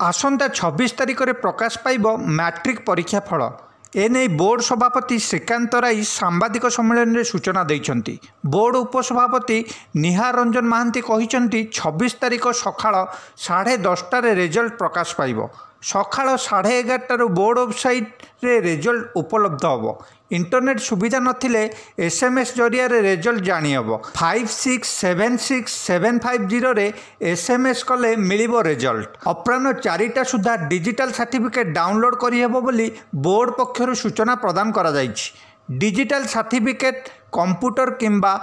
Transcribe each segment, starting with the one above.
आसंता 26 तारिख में प्रकाश पाइब मैट्रिक परीक्षा फल। एने बोर्ड सभापति श्रीकांत राय सांबादिक सम्मेलन में सूचना देइछंती। बोर्ड उपसभापति निहार रंजन महांती कहिछंती 26 तारिख सकाळ 10:30 रिजल्ट प्रकाश पाइब। सकाळ 11:30 बोर्ड वेबसाइट रे रिजल्ट उपलब्ध होब। इंटरनेट सुविधा नथिले एसएमएस जरिया रे रिजल्ट जानी हब। 56767550 रे एसएमएस कले मिलिबो रिजल्ट। अपराह्न 4टा सुधा डिजिटल सर्टिफिकेट डाउनलोड करि हेबो बोली बोर्ड पक्षरु सूचना प्रदान करा जाइछि। डिजिटल सर्टिफिकेट कंप्यूटर किंबा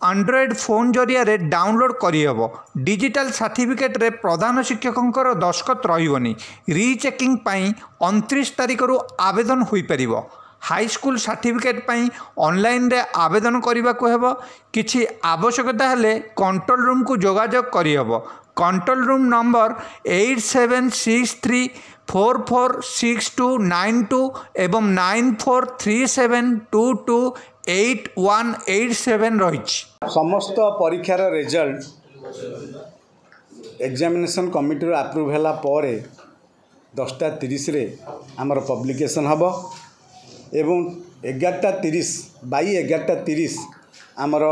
एंड्रॉइड फोन जरिया रे डाउनलोड करि हेबो। डिजिटल सर्टिफिकेट रे प्रधान शिक्षकंकर दस्खत रहिबोनी। रीचेकिंग पई 29 तारिख रु आवेदन होई परिबो। हाई स्कूल सर्टिफिकेट पई ऑनलाइन रे आवेदन करने को हेबो। किछि आवश्यकता हेले कंट्रोल रूम को जोगाजोग करि हेबो। कंट्रोल रूम नंबर 8763446292 एवं 9437228187 रही। समस्त परीक्षार रिजल्ट एग्जामिनेशन कमिटी अप्रूव होला परे 10:30 रे आमर पब्लिकेशन हबो एवं 11:30 बाई 11:30 आमर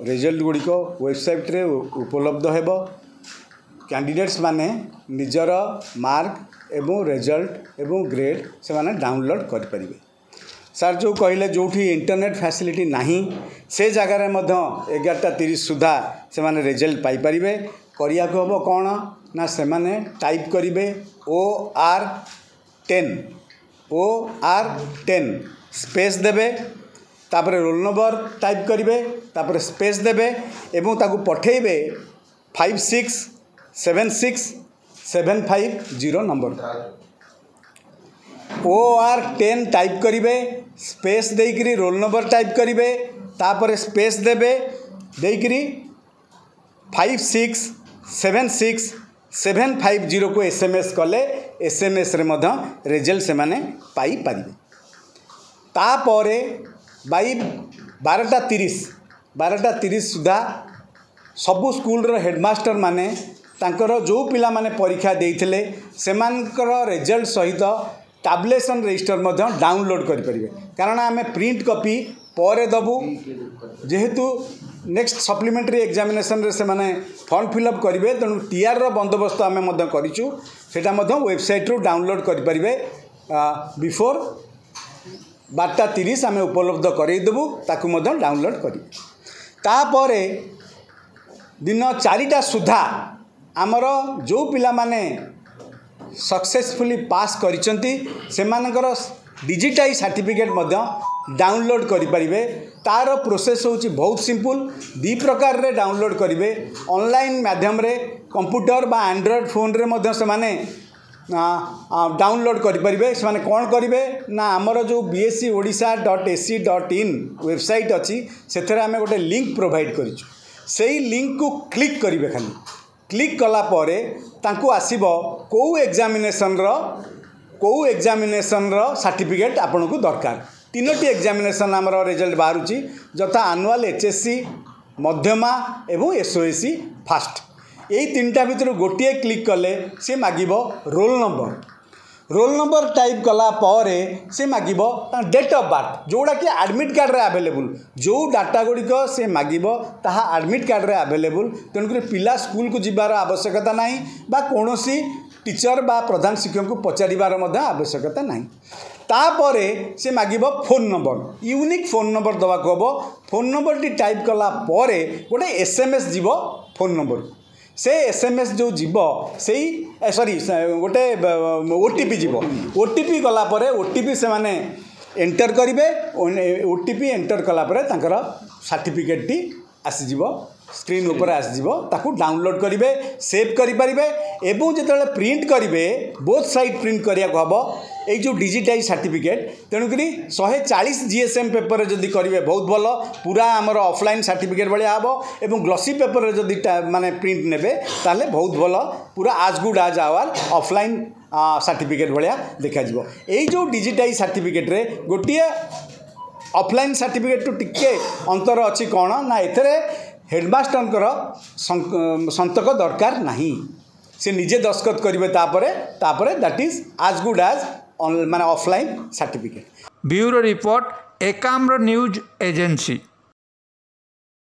रिजल्ट गुड़िक वेबसाइट रे उपलब्ध हेबो। कैंडिडेट्स माने निजर मार्क एवं रिजल्ट एवं ग्रेड से माने डाउनलोड कर परिबे। सर जो कहले जोठी इंटरनेट फैसिलिटी नहीं से जगह रे मध्य 11:30 सुधा से माने रिजल्ट पाई परिबे। करिया को हबो कोन ना से माने टाइप करिवे OR10 स्पेस देबे तापर रोल नंबर टाइप करिवे तापर स्पेस देबे एवं ताकू पठेबे 56767550 नंबर। OR10 टाइप करिवे स्पेस देइकरी रोल नंबर टाइप करिवे तापर स्पेस देबे देइकरी 56767550 को एसएमएस कले एसएमएस रे मध्य रिजल्ट से माने पाई पारिबे। तापरे बाई 12:30 सुधा सबु स्कूल रो हेडमास्टर माने तांकर जो पिला माने परीक्षा देइथिले सेमानकर रिजल्ट सहित टैबलेशन रजिस्टर मध्य डाउनलोड करि परिबे। कारण आमे प्रिंट कॉपी परे दबु जेहेतु नेक्स्ट सप्लीमेंटरी एग्जामिनेशन रे से माने फॉर्म फिलअप करिवे तेणु टीआर रो बंदोबस्त आमे मध्य करिचु। सेटा मध्य वेबसाइट रो डाउनलोड करि परिबे। बिफोर 12:30 आमे उपलब्ध करई देबु ताकु मध्य डाउनलोड करि। तापरे दिन 4टा सुधा आमर जो पिला माने सक्सेसफुली पास करिसंती सेमानकर डिजिटाइज सर्टिफिकेट मध्य डाउनलोड करि परिबे। तार प्रोसेस होची बहुत सिंपल। दी प्रकार रे डाउनलोड करिवे। ऑनलाइन माध्यम रे कंप्यूटर बा एंड्रॉइड फोन रे मध्य से माने डाउनलोड करि परिबे। से माने कोन करिवे ना हमर जो bscodisha.ac.in वेबसाइट अछि सेथरे हमें गोटे लिंक प्रोवाइड करिछु। सेही लिंक को क्लिक करिवे। खाली क्लिक कला परे तांको आसीबो को एग्जामिनेशन रो सर्टिफिकेट आपन को दरकार। 3टी एग्जामिनेशन आमर रिजल्ट बाहरुची जथा एनुअल HSC मध्यमा एवं SOSC फास्ट। यही 3टा भितर गोटे क्लिक कले से मागिबो रोल नंबर टाइप कला परे से मागिबो डेट ऑफ बर्थ जोड़ा कि एडमिट कार्ड रे अवेलेबल जो डाटा गुड़िक से मागिबो ताहा एडमिट कार्ड रे अवेलेबल। तेणुक पिला स्कूल को जीवार आवश्यकता नहीं बा कोनोसी टीचर बा प्रधान शिक्षक को पचारिबार मध्य आवश्यकता नहीं। तापरे से मागिबो phone number unique phone number दवा को हबो। फोन नंबर टी टाइप कला परे गोटे एसएमएस जीवो फोन नंबर से एसएमएस जो जीवो सेही सॉरी गोटे ओटीपी जीवो। ओटीपी गला परे ओटीपी से माने एंटर करिवे। ओटीपी एंटर कला परे तांकर सर्टिफिकेट टी आसी जीवो स्क्रीन ऊपर आसी जीवो ताकू डाउनलोड करिवे सेव करि परिवे एवं जेतेले प्रिंट करिवे बोथ साइड प्रिंट करिया को हबो। ए जो डिजिटाइज सर्टिफिकेट तेणुकरी 140 जीएसएम पेपर जदि करिवे बहुत भल पूरा आमर ऑफलाइन सर्टिफिकेट भाया हम एवं ग्लसी पेपर जदि माने प्रिंट नेबे ताले बहुत भल पूरा आज गुड आज आवर ऑफलाइन सर्टिफिकेट भाया देखा जिवो। ए जो डिजिटाइज सर्टिफिकेट रे गोटिए ऑफलाइन सर्टिफिकेट टू टिके अंतर अच्छी कौन ना एथरे हेडमास्टर संतक दरकार नहीं। से निजे दस्खत करेंगे तापर दैट इज आज गुड एज माने offline certificate. Bureau report Ekamra news agency.